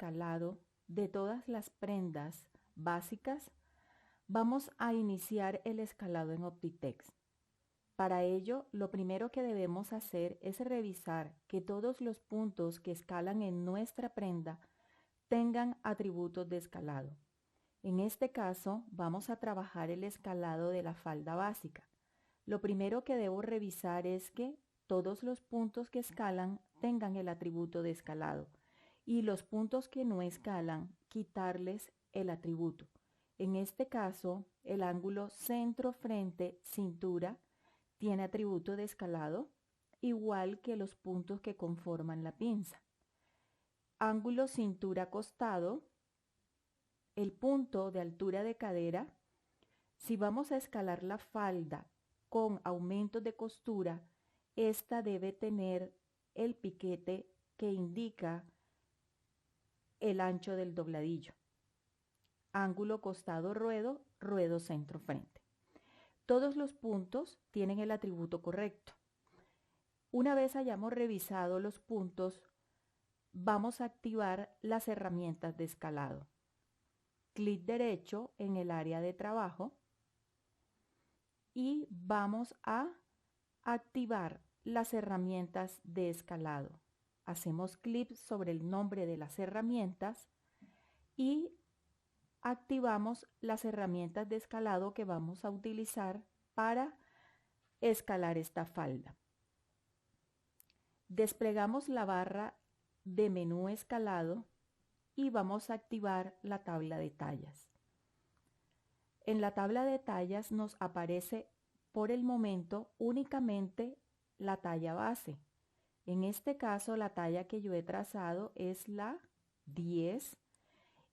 escalado de todas las prendas básicas, vamos a iniciar el escalado en Optitex. Para ello, lo primero que debemos hacer es revisar que todos los puntos que escalan en nuestra prenda tengan atributos de escalado. En este caso, vamos a trabajar el escalado de la falda básica. Lo primero que debo revisar es que todos los puntos que escalan tengan el atributo de escalado y los puntos que no escalan, quitarles el atributo. En este caso, el ángulo centro-frente-cintura tiene atributo de escalado, igual que los puntos que conforman la pinza. Ángulo cintura-costado, el punto de altura de cadera. Si vamos a escalar la falda con aumentos de costura, esta debe tener el piquete que indica el ancho del dobladillo. Ángulo costado ruedo, ruedo centro frente. Todos los puntos tienen el atributo correcto. Una vez hayamos revisado los puntos, vamos a activar las herramientas de escalado. Clic derecho en el área de trabajo y vamos a activar las herramientas de escalado. Hacemos clic sobre el nombre de las herramientas y activamos las herramientas de escalado que vamos a utilizar para escalar esta falda. Desplegamos la barra de menú escalado y vamos a activar la tabla de tallas. En la tabla de tallas nos aparece por el momento únicamente la talla base. En este caso la talla que yo he trazado es la 10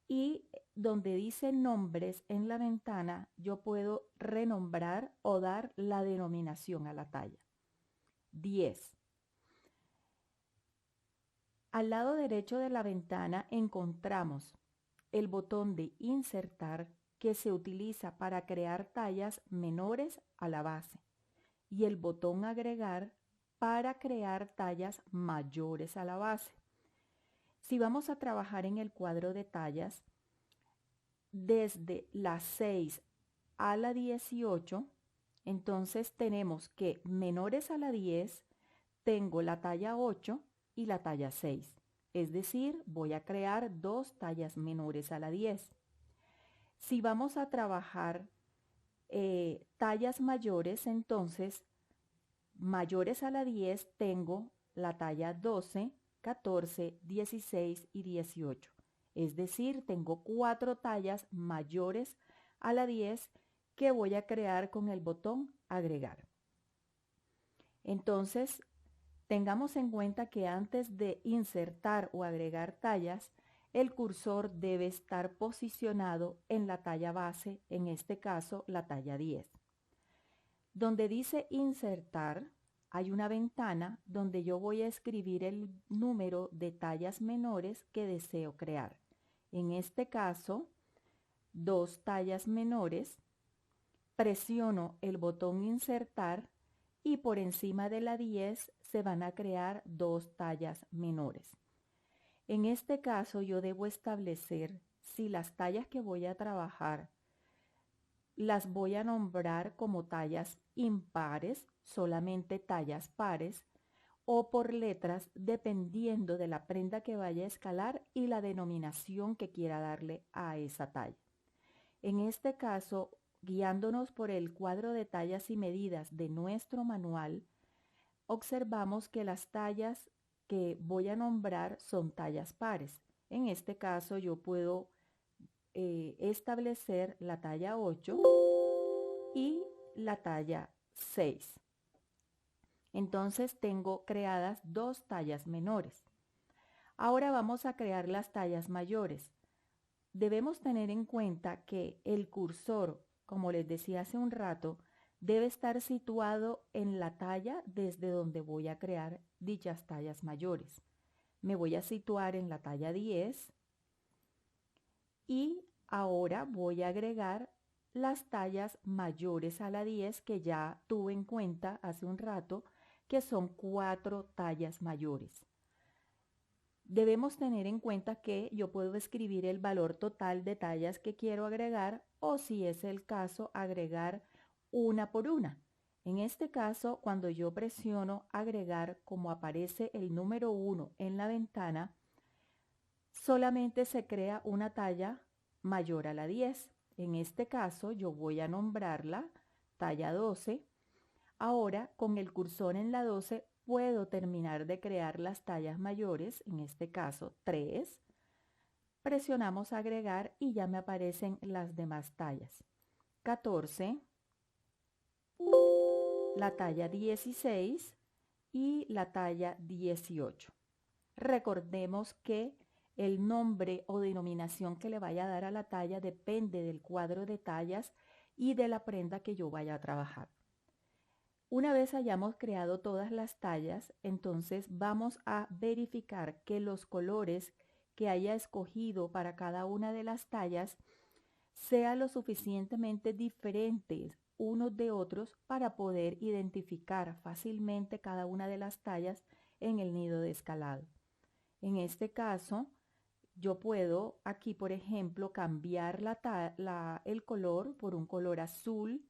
y donde dice nombres en la ventana yo puedo renombrar o dar la denominación a la talla. 10. Al lado derecho de la ventana encontramos el botón de insertar que se utiliza para crear tallas menores a la base y el botón agregar para crear tallas mayores a la base. Si vamos a trabajar en el cuadro de tallas, desde la 6 a la 18, entonces tenemos que menores a la 10, tengo la talla 8 y la talla 6. Es decir, voy a crear dos tallas menores a la 10. Si vamos a trabajar tallas mayores, entonces mayores a la 10 tengo la talla 12, 14, 16 y 18. Es decir, tengo 4 tallas mayores a la 10 que voy a crear con el botón agregar. Entonces, tengamos en cuenta que antes de insertar o agregar tallas, el cursor debe estar posicionado en la talla base, en este caso la talla 10. Donde dice insertar, hay una ventana donde yo voy a escribir el número de tallas menores que deseo crear. En este caso, 2 tallas menores, presiono el botón insertar y por encima de la 10 se van a crear 2 tallas menores. En este caso yo debo establecer si las tallas que voy a trabajar las voy a nombrar como tallas impares, solamente tallas pares, o por letras dependiendo de la prenda que vaya a escalar y la denominación que quiera darle a esa talla. En este caso, guiándonos por el cuadro de tallas y medidas de nuestro manual, observamos que las tallas que voy a nombrar son tallas pares. En este caso yo puedo establecer la talla 8 y la talla 6. Entonces tengo creadas 2 tallas menores. Ahora vamos a crear las tallas mayores. Debemos tener en cuenta que el cursor, como les decía hace un rato, debe estar situado en la talla desde donde voy a crear dichas tallas mayores. Me voy a situar en la talla 10 y ahora voy a agregar las tallas mayores a la 10 que ya tuve en cuenta hace un rato, que son 4 tallas mayores. Debemos tener en cuenta que yo puedo escribir el valor total de tallas que quiero agregar o, si es el caso, agregar una por una. En este caso, cuando yo presiono agregar, como aparece el número 1 en la ventana, solamente se crea una talla mayor a la 10. En este caso, yo voy a nombrarla talla 12. Ahora, con el cursor en la 12, puedo terminar de crear las tallas mayores, en este caso 3. Presionamos agregar y ya me aparecen las demás tallas. 14, la talla 16 y la talla 18. Recordemos que el nombre o denominación que le vaya a dar a la talla depende del cuadro de tallas y de la prenda que yo vaya a trabajar. Una vez hayamos creado todas las tallas, entonces vamos a verificar que los colores que haya escogido para cada una de las tallas sean lo suficientemente diferentes unos de otros para poder identificar fácilmente cada una de las tallas en el nido de escalado. En este caso, yo puedo aquí, por ejemplo, cambiar el color por un color azul,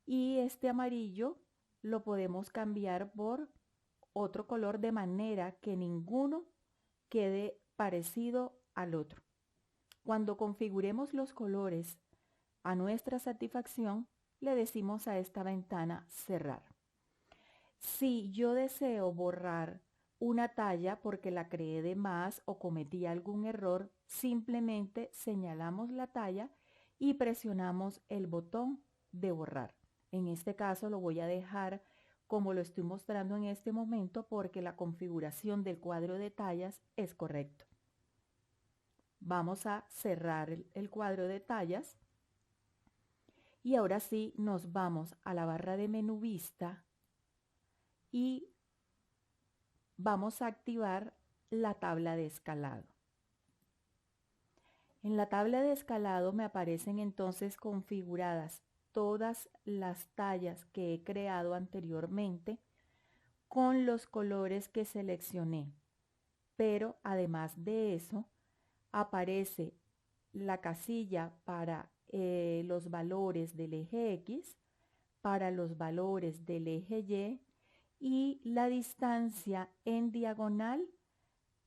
y este amarillo lo podemos cambiar por otro color de manera que ninguno quede parecido al otro. Cuando configuremos los colores a nuestra satisfacción, le decimos a esta ventana cerrar. Si yo deseo borrar una talla porque la creé de más o cometí algún error, simplemente señalamos la talla y presionamos el botón de borrar. En este caso lo voy a dejar como lo estoy mostrando en este momento porque la configuración del cuadro de tallas es correcto. Vamos a cerrar el cuadro de tallas y ahora sí nos vamos a la barra de menú vista y vamos a activar la tabla de escalado. En la tabla de escalado me aparecen entonces configuradas todas las tallas que he creado anteriormente con los colores que seleccioné. Pero además de eso, aparece la casilla para los valores del eje X, para los valores del eje Y la distancia en diagonal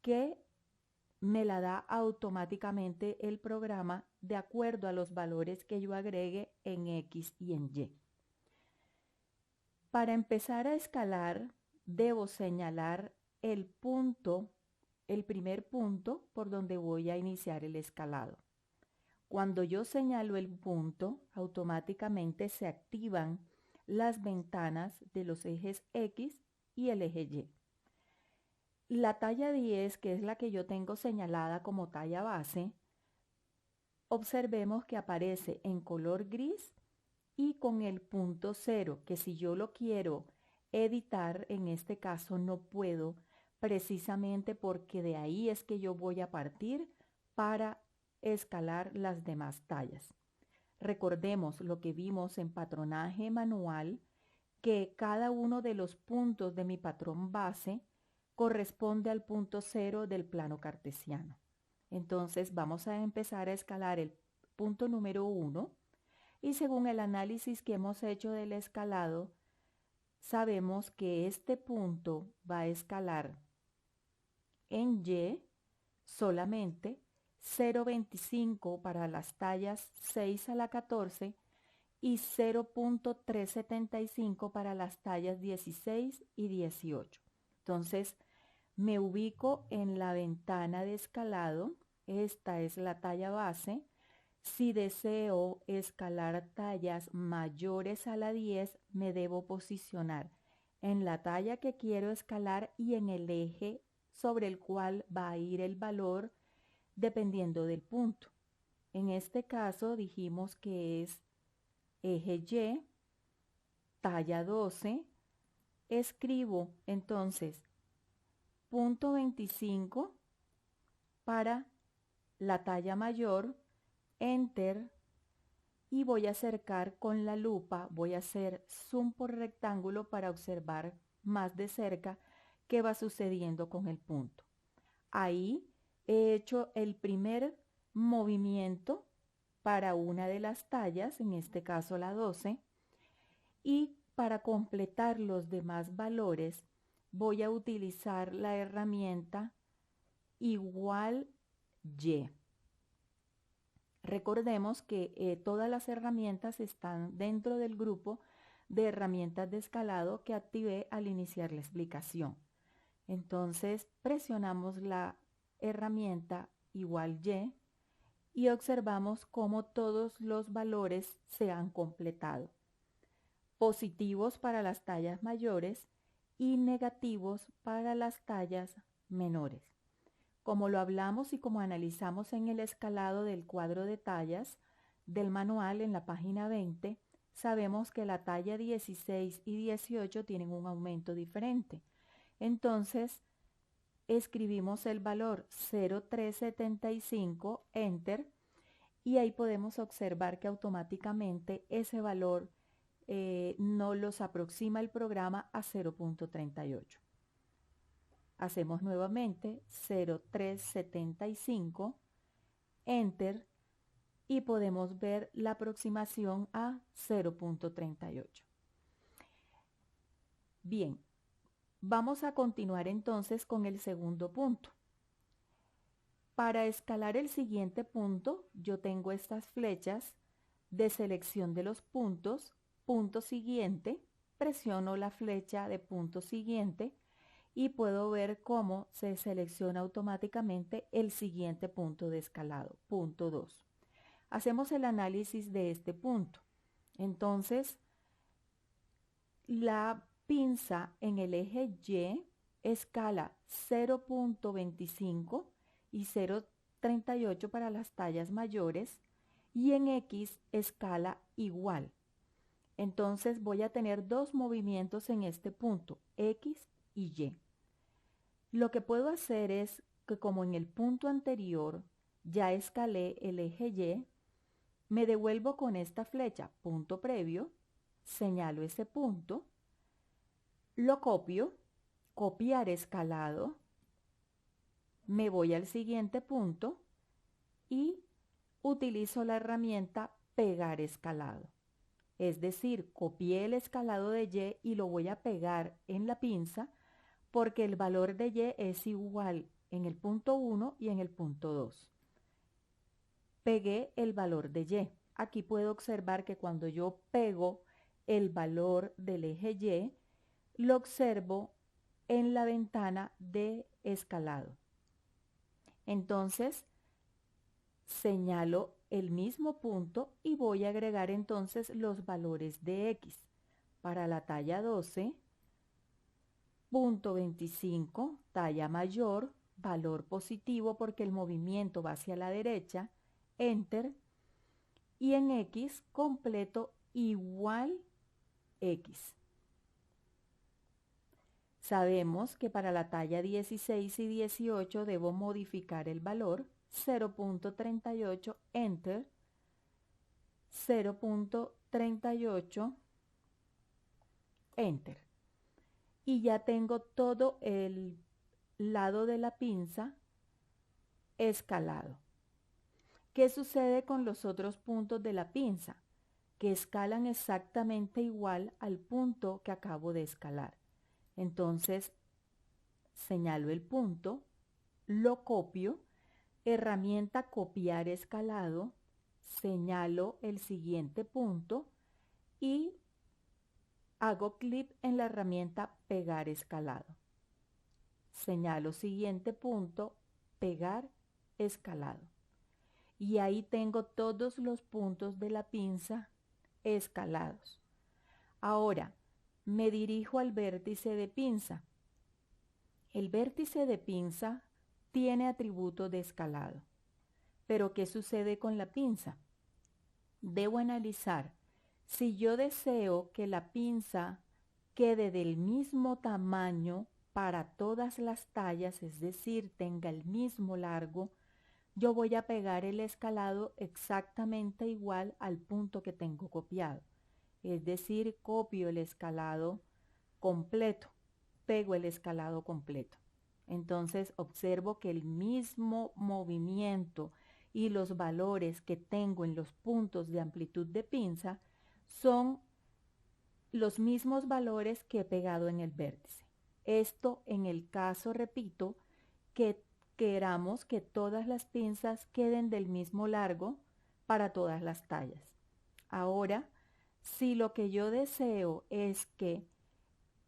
que me la da automáticamente el programa de acuerdo a los valores que yo agregue en X y en Y. Para empezar a escalar, debo señalar el primer punto por donde voy a iniciar el escalado. Cuando yo señalo el punto, automáticamente se activan las ventanas de los ejes X y el eje Y. La talla 10, que es la que yo tengo señalada como talla base, observemos que aparece en color gris y con el punto 0, que si yo lo quiero editar, en este caso no puedo, precisamente porque de ahí es que yo voy a partir para escalar las demás tallas. Recordemos lo que vimos en patronaje manual, que cada uno de los puntos de mi patrón base corresponde al punto 0 del plano cartesiano. Entonces vamos a empezar a escalar el punto número 1 y según el análisis que hemos hecho del escalado, sabemos que este punto va a escalar en Y solamente 0,25 para las tallas 6 a la 14 y 0,375 para las tallas 16 y 18. Entonces, me ubico en la ventana de escalado. Esta es la talla base. Si deseo escalar tallas mayores a la 10, me debo posicionar en la talla que quiero escalar y en el eje sobre el cual va a ir el valor dependiendo del punto. En este caso dijimos que es eje Y, talla 12. Escribo entonces punto 25 para la talla mayor, enter, y voy a acercar con la lupa, voy a hacer zoom por rectángulo para observar más de cerca qué va sucediendo con el punto. Ahí he hecho el primer movimiento para una de las tallas, en este caso la 12, y para completar los demás valores voy a utilizar la herramienta igual Y. Recordemos que todas las herramientas están dentro del grupo de herramientas de escalado que activé al iniciar la explicación. Entonces presionamos la herramienta igual y observamos cómo todos los valores se han completado. Positivos para las tallas mayores y negativos para las tallas menores. Como lo hablamos y como analizamos en el escalado del cuadro de tallas del manual en la página 20, sabemos que la talla 16 y 18 tienen un aumento diferente. Entonces, escribimos el valor 0,375, Enter, y ahí podemos observar que automáticamente ese valor no los aproxima el programa a 0,38. Hacemos nuevamente 0,375, Enter, y podemos ver la aproximación a 0,38. Bien, vamos a continuar entonces con el segundo punto. Para escalar el siguiente punto, yo tengo estas flechas de selección de los puntos, punto siguiente, presiono la flecha de punto siguiente y puedo ver cómo se selecciona automáticamente el siguiente punto de escalado, punto 2. Hacemos el análisis de este punto. Entonces, la pinza en el eje Y escala 0,25 y 0,38 para las tallas mayores y en X escala igual. Entonces voy a tener dos movimientos en este punto, X y Y. Lo que puedo hacer es que como en el punto anterior ya escalé el eje Y, me devuelvo con esta flecha, punto previo, señalo ese punto, lo copio, copiar escalado, me voy al siguiente punto y utilizo la herramienta pegar escalado. Es decir, copié el escalado de Y y lo voy a pegar en la pinza porque el valor de Y es igual en el punto 1 y en el punto 2. Pegué el valor de Y. Aquí puedo observar que cuando yo pego el valor del eje Y, lo observo en la ventana de escalado. Entonces, señalo el mismo punto y voy a agregar entonces los valores de X. Para la talla 12, punto 25, talla mayor, valor positivo porque el movimiento va hacia la derecha, Enter, y en X completo igual X. Sabemos que para la talla 16 y 18 debo modificar el valor 0,38, Enter, 0,38, Enter. Y ya tengo todo el lado de la pinza escalado. ¿Qué sucede con los otros puntos de la pinza? Que escalan exactamente igual al punto que acabo de escalar. Entonces, señalo el punto, lo copio, herramienta copiar escalado, señalo el siguiente punto y hago clic en la herramienta pegar escalado. Señalo siguiente punto, pegar escalado. Y ahí tengo todos los puntos de la pinza escalados. Ahora, me dirijo al vértice de pinza. El vértice de pinza tiene atributo de escalado. Pero ¿qué sucede con la pinza? Debo analizar si yo deseo que la pinza quede del mismo tamaño para todas las tallas, es decir, tenga el mismo largo, yo voy a pegar el escalado exactamente igual al punto que tengo copiado. Es decir, copio el escalado completo, pego el escalado completo. Entonces observo que el mismo movimiento y los valores que tengo en los puntos de amplitud de pinza son los mismos valores que he pegado en el vértice. Esto en el caso, repito, que queramos que todas las pinzas queden del mismo largo para todas las tallas. Ahora, si lo que yo deseo es que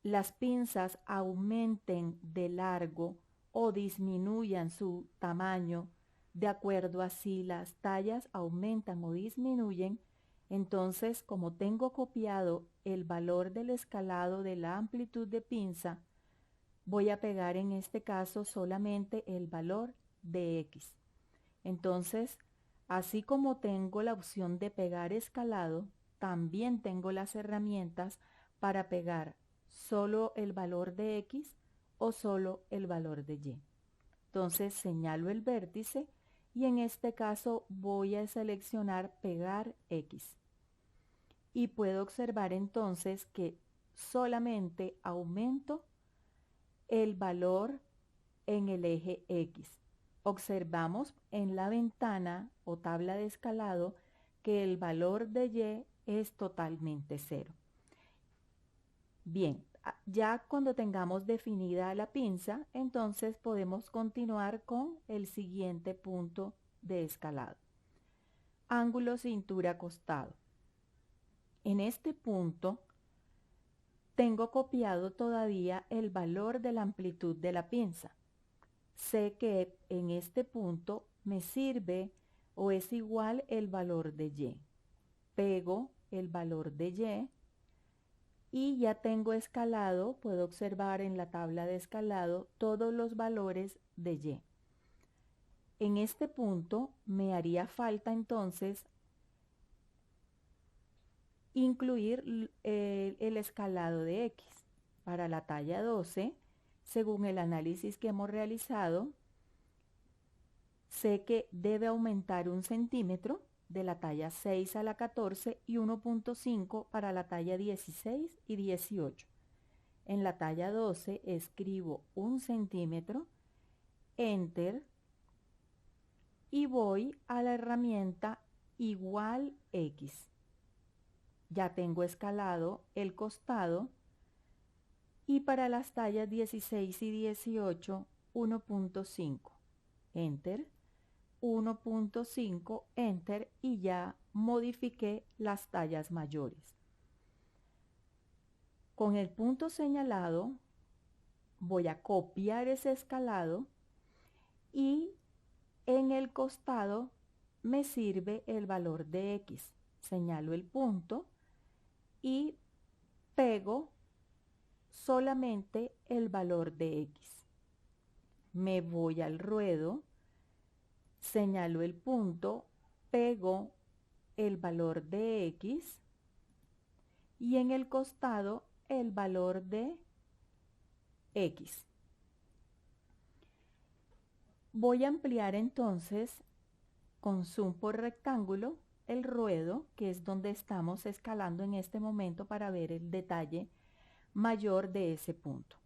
las pinzas aumenten de largo o disminuyan su tamaño de acuerdo a si las tallas aumentan o disminuyen, entonces como tengo copiado el valor del escalado de la amplitud de pinza, voy a pegar en este caso solamente el valor de X. Entonces, así como tengo la opción de pegar escalado, también tengo las herramientas para pegar solo el valor de X o solo el valor de Y. Entonces señalo el vértice y en este caso voy a seleccionar pegar X. Y puedo observar entonces que solamente aumento el valor en el eje X. Observamos en la ventana o tabla de escalado que el valor de Y es totalmente 0. Bien, ya cuando tengamos definida la pinza, entonces podemos continuar con el siguiente punto de escalado. Ángulo cintura costado. En este punto tengo copiado todavía el valor de la amplitud de la pinza. Sé que en este punto me sirve o es igual el valor de Y. Pego el valor de Y ya tengo escalado, puedo observar en la tabla de escalado todos los valores de Y. En este punto me haría falta entonces incluir el escalado de X. Para la talla 12, según el análisis que hemos realizado, sé que debe aumentar 1 centímetro de la talla 6 a la 14 y 1.5 para la talla 16 y 18. En la talla 12 escribo 1 centímetro, Enter, y voy a la herramienta igual X. Ya tengo escalado el costado y para las tallas 16 y 18, 1.5. Enter, 1.5, Enter y ya modifiqué las tallas mayores. Con el punto señalado voy a copiar ese escalado y en el costado me sirve el valor de X. Señalo el punto y pego solamente el valor de X. Me voy al ruedo, señalo el punto, pego el valor de X y en el costado el valor de X. Voy a ampliar entonces con zoom por rectángulo el ruedo, que es donde estamos escalando en este momento para ver el detalle mayor de ese punto.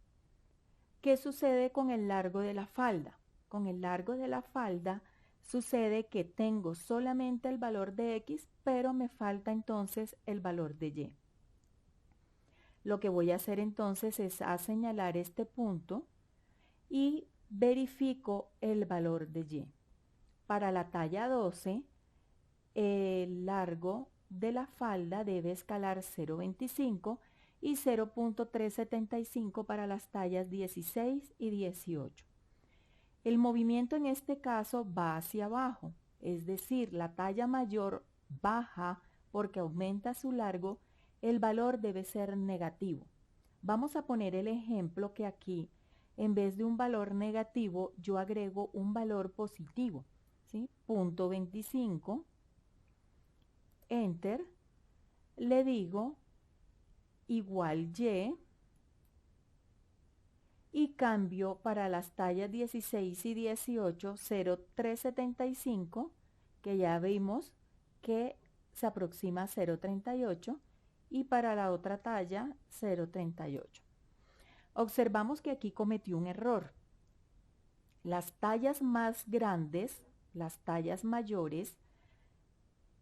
¿Qué sucede con el largo de la falda? Con el largo de la falda sucede que tengo solamente el valor de X, pero me falta entonces el valor de Y. Lo que voy a hacer entonces es a señalar este punto y verifico el valor de Y. Para la talla 12, el largo de la falda debe escalar 0.25 y 0.375 para las tallas 16 y 18. El movimiento en este caso va hacia abajo, es decir, la talla mayor baja porque aumenta su largo, el valor debe ser negativo. Vamos a poner el ejemplo que aquí, en vez de un valor negativo, yo agrego un valor positivo, ¿sí? Punto 25, Enter, le digo igual y cambio para las tallas 16 y 18 0.375, que ya vimos que se aproxima a 0.38, y para la otra talla 0.38. Observamos que aquí cometí un error. Las tallas más grandes, las tallas mayores,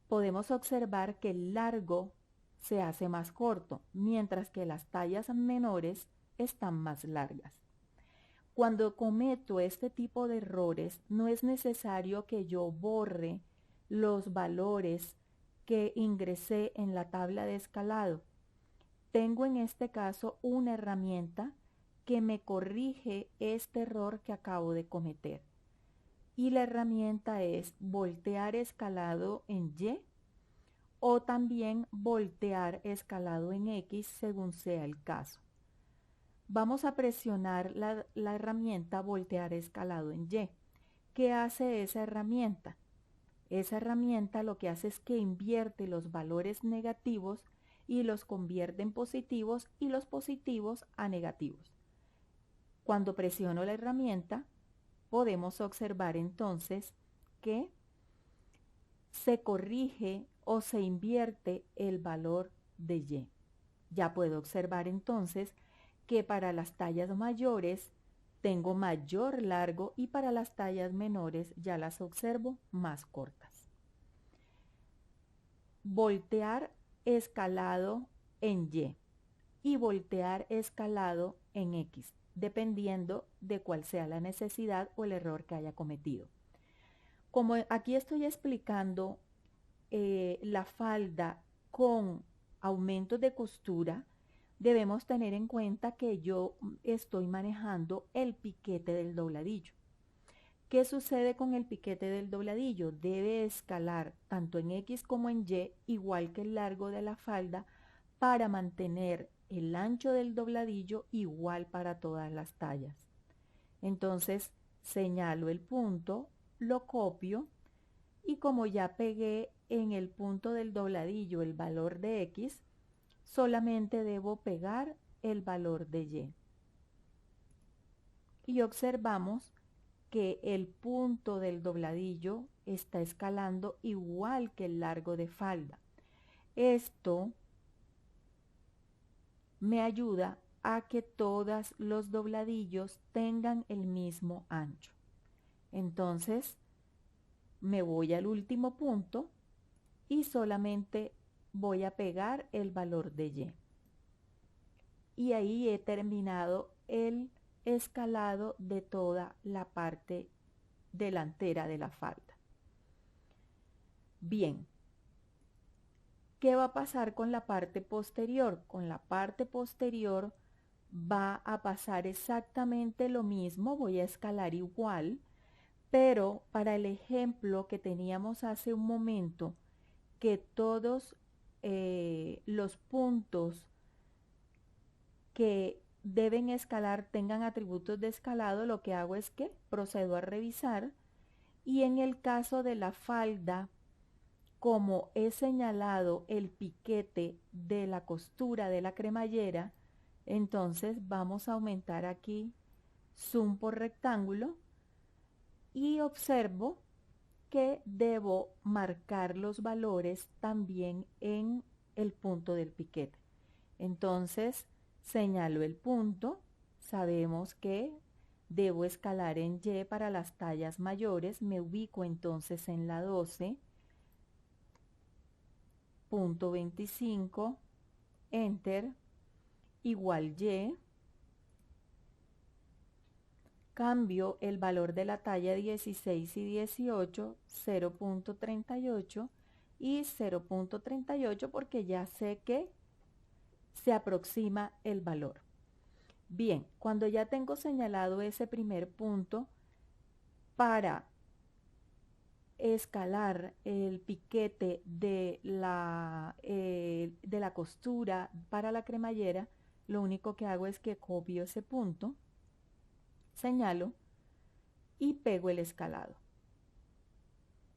podemos observar que el largo se hace más corto, mientras que las tallas menores están más largas. Cuando cometo este tipo de errores, no es necesario que yo borre los valores que ingresé en la tabla de escalado. Tengo en este caso una herramienta que me corrige este error que acabo de cometer. Y la herramienta es voltear escalado en Y o también voltear escalado en X según sea el caso. Vamos a presionar la herramienta voltear escalado en Y. ¿Qué hace esa herramienta? Esa herramienta lo que hace es que invierte los valores negativos y los convierte en positivos y los positivos a negativos. Cuando presiono la herramienta, podemos observar entonces que se corrige o se invierte el valor de Y. Ya puedo observar entonces que para las tallas mayores tengo mayor largo y para las tallas menores ya las observo más cortas. Voltear escalado en y voltear escalado en X, dependiendo de cuál sea la necesidad o el error que haya cometido. Como aquí estoy explicando la falda con aumentos de costura, debemos tener en cuenta que yo estoy manejando el piquete del dobladillo. ¿Qué sucede con el piquete del dobladillo? Debe escalar tanto en X como en Y, igual que el largo de la falda, para mantener el ancho del dobladillo igual para todas las tallas. Entonces, señalo el punto, lo copio y como ya pegué en el punto del dobladillo el valor de X, solamente debo pegar el valor de Y. Y observamos que el punto del dobladillo está escalando igual que el largo de falda. Esto me ayuda a que todos los dobladillos tengan el mismo ancho. Entonces, me voy al último punto y solamente voy a pegar el valor de Y. Y ahí he terminado el escalado de toda la parte delantera de la falda. Bien, ¿qué va a pasar con la parte posterior? Con la parte posterior va a pasar exactamente lo mismo, voy a escalar igual, pero para el ejemplo que teníamos hace un momento, que todos los puntos que deben escalar tengan atributos de escalado, lo que hago es que procedo a revisar y en el caso de la falda, como he señalado el piquete de la costura de la cremallera, entonces vamos a aumentar aquí zoom por rectángulo y observo que debo marcar los valores también en el punto del piquete. Entonces señalo el punto, sabemos que debo escalar en Y para las tallas mayores, me ubico entonces en la 12, punto 25, enter, igual Y, cambio el valor de la talla 16 y 18, 0.38 y 0.38 porque ya sé que se aproxima el valor. Bien, cuando ya tengo señalado ese primer punto, para escalar el piquete de la costura para la cremallera, lo único que hago es que copio ese punto, señalo y pego el escalado.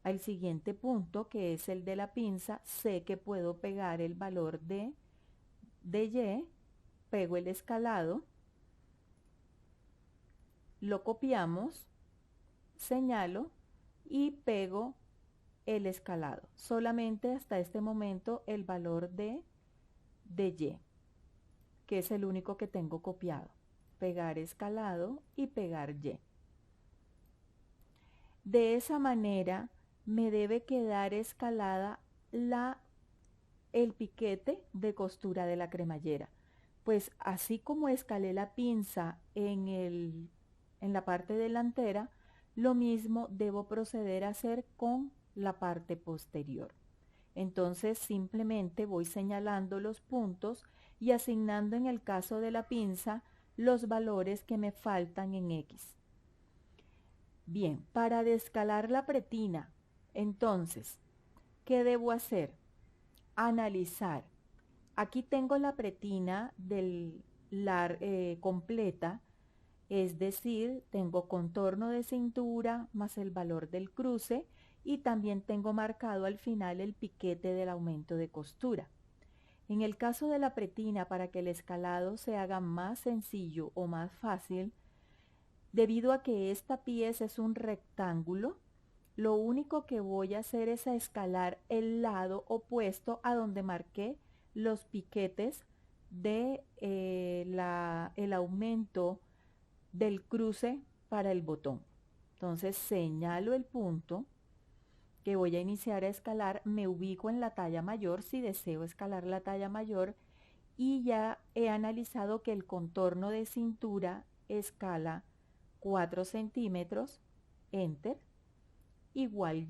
Al siguiente punto, que es el de la pinza, sé que puedo pegar el valor de Y, pego el escalado, lo copiamos, señalo y pego el escalado. Solamente hasta este momento el valor de Y, que es el único que tengo copiado. Pegar escalado y pegar Y. De esa manera me debe quedar escalada el piquete de costura de la cremallera. Pues así como escalé la pinza en la parte delantera, lo mismo debo proceder a hacer con la parte posterior. Entonces simplemente voy señalando los puntos y asignando en el caso de la pinza los valores que me faltan en X. Bien, para descalar la pretina, entonces, ¿qué debo hacer? Analizar. Aquí tengo la pretina completa, es decir, tengo contorno de cintura más el valor del cruce y también tengo marcado al final el piquete del aumento de costura. En el caso de la pretina, para que el escalado se haga más sencillo o más fácil, debido a que esta pieza es un rectángulo, lo único que voy a hacer es a escalar el lado opuesto a donde marqué los piquetes de el aumento del cruce para el botón. Entonces señalo el punto que voy a iniciar a escalar, me ubico en la talla mayor si deseo escalar la talla mayor y ya he analizado que el contorno de cintura escala 4 centímetros, enter, igual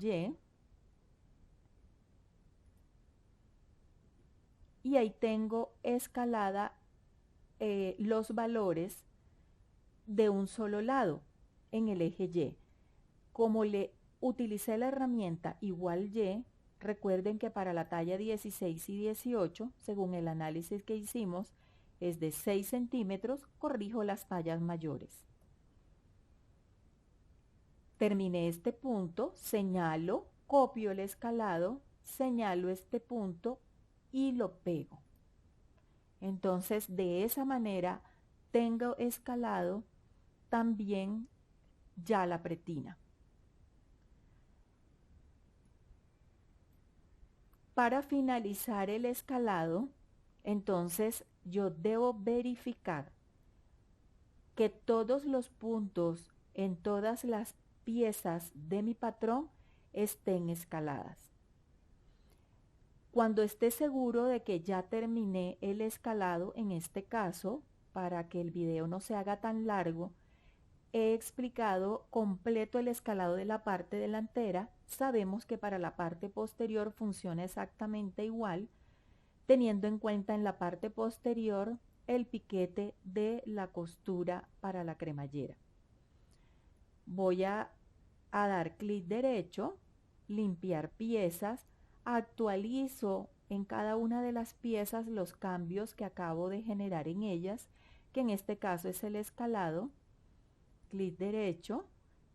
y ahí tengo escalada los valores de un solo lado en el eje Y. Como le utilicé la herramienta igual Y, recuerden que para la talla 16 y 18, según el análisis que hicimos, es de 6 centímetros, corrijo las tallas mayores. Terminé este punto, señalo, copio el escalado, señalo este punto y lo pego. Entonces, de esa manera, tengo escalado también ya la pretina. Para finalizar el escalado, entonces yo debo verificar que todos los puntos en todas las piezas de mi patrón estén escaladas. Cuando esté seguro de que ya terminé el escalado, en este caso, para que el video no se haga tan largo, he explicado completo el escalado de la parte delantera. Sabemos que para la parte posterior funciona exactamente igual, teniendo en cuenta en la parte posterior el piquete de la costura para la cremallera. Voy a dar clic derecho, limpiar piezas, actualizo en cada una de las piezas los cambios que acabo de generar en ellas, que en este caso es el escalado, clic derecho,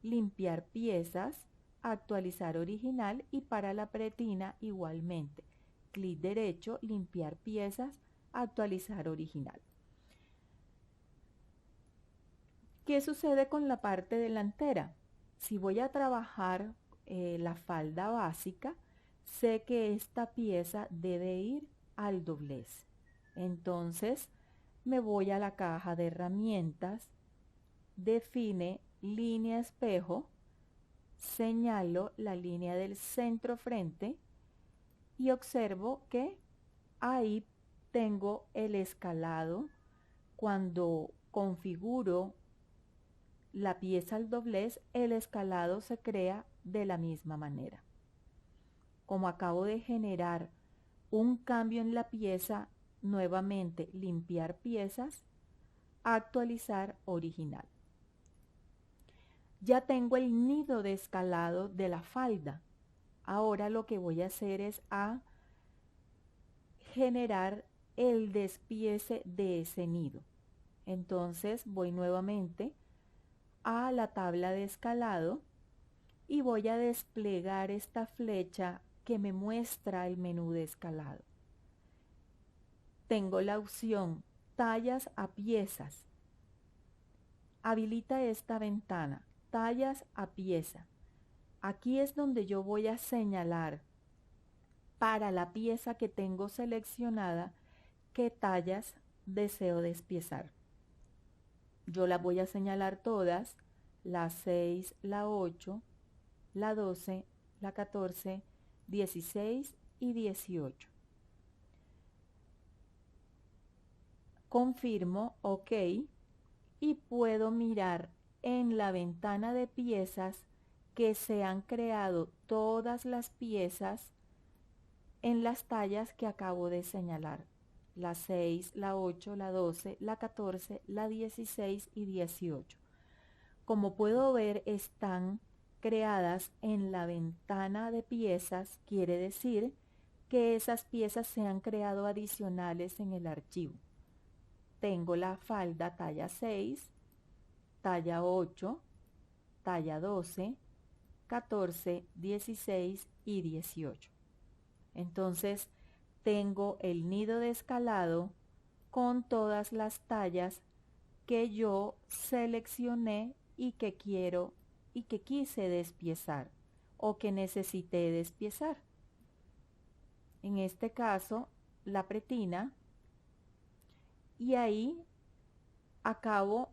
limpiar piezas, actualizar original y para la pretina igualmente, clic derecho, limpiar piezas, actualizar original. ¿Qué sucede con la parte delantera? Si voy a trabajar la falda básica, sé que esta pieza debe ir al doblez. Entonces me voy a la caja de herramientas, define línea espejo, señalo la línea del centro frente y observo que ahí tengo el escalado. Cuando configuro la pieza al doblez, el escalado se crea de la misma manera. Como acabo de generar un cambio en la pieza, nuevamente limpiar piezas, actualizar original. Ya tengo el nido de escalado de la falda. Ahora lo que voy a hacer es a generar el despiece de ese nido. Entonces voy nuevamente a la tabla de escalado y voy a desplegar esta flecha que me muestra el menú de escalado. Tengo la opción tallas a piezas. Habilita esta ventana, tallas a pieza. Aquí es donde yo voy a señalar para la pieza que tengo seleccionada qué tallas deseo despiezar. Yo las voy a señalar todas, la 6, la 8, la 12, la 14, 16 y 18. Confirmo OK y puedo mirar en la ventana de piezas que se han creado todas las piezas en las tallas que acabo de señalar. La 6, la 8, la 12, la 14, la 16 y 18. Como puedo ver, están creadas en la ventana de piezas, quiere decir que esas piezas se han creado adicionales en el archivo. Tengo la falda talla 6, talla 8, talla 12, 14, 16 y 18. Entonces, tengo el nido de escalado con todas las tallas que yo seleccioné y que quiero y que quise despiezar o que necesité despiezar. En este caso, la pretina, y ahí acabo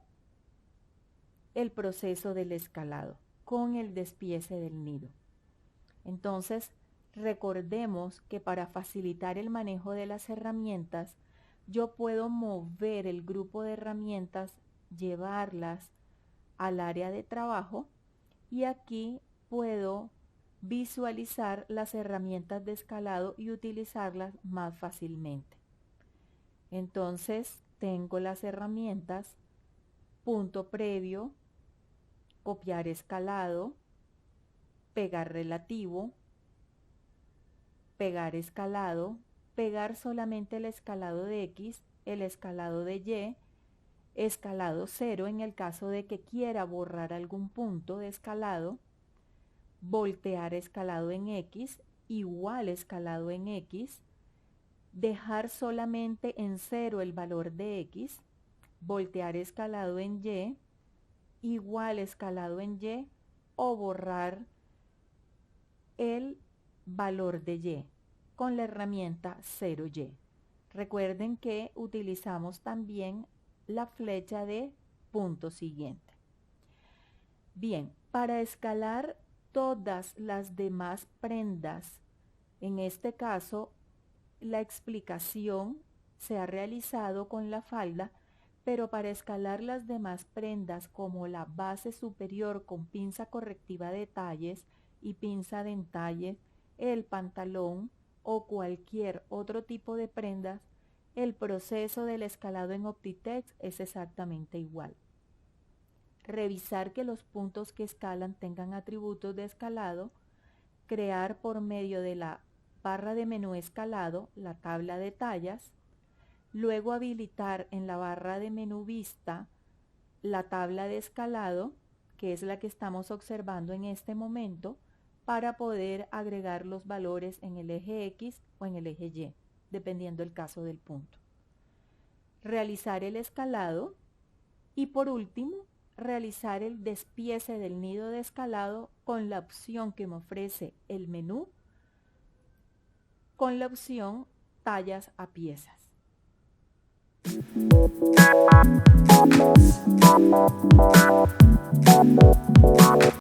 el proceso del escalado con el despiece del nido. Entonces, recordemos que para facilitar el manejo de las herramientas, yo puedo mover el grupo de herramientas, llevarlas al área de trabajo y aquí puedo visualizar las herramientas de escalado y utilizarlas más fácilmente. Entonces, tengo las herramientas, punto previo, copiar escalado, pegar relativo, pegar escalado, pegar solamente el escalado de X, el escalado de Y, escalado 0 en el caso de que quiera borrar algún punto de escalado, voltear escalado en X, igual escalado en X, dejar solamente en 0 el valor de X, voltear escalado en Y, igual escalado en Y, o borrar el valor de Y con la herramienta 0Y. Recuerden que utilizamos también la flecha de punto siguiente. Bien, para escalar todas las demás prendas, en este caso la explicación se ha realizado con la falda, pero para escalar las demás prendas como la base superior con pinza correctiva de talles y pinza de entalle, el pantalón o cualquier otro tipo de prendas, el proceso del escalado en Optitex es exactamente igual. Revisar que los puntos que escalan tengan atributos de escalado, crear por medio de la barra de menú escalado la tabla de tallas, luego habilitar en la barra de menú vista la tabla de escalado, que es la que estamos observando en este momento, para poder agregar los valores en el eje X o en el eje Y, dependiendo el caso del punto. Realizar el escalado y por último, realizar el despiece del nido de escalado con la opción que me ofrece el menú, con la opción tallas a piezas.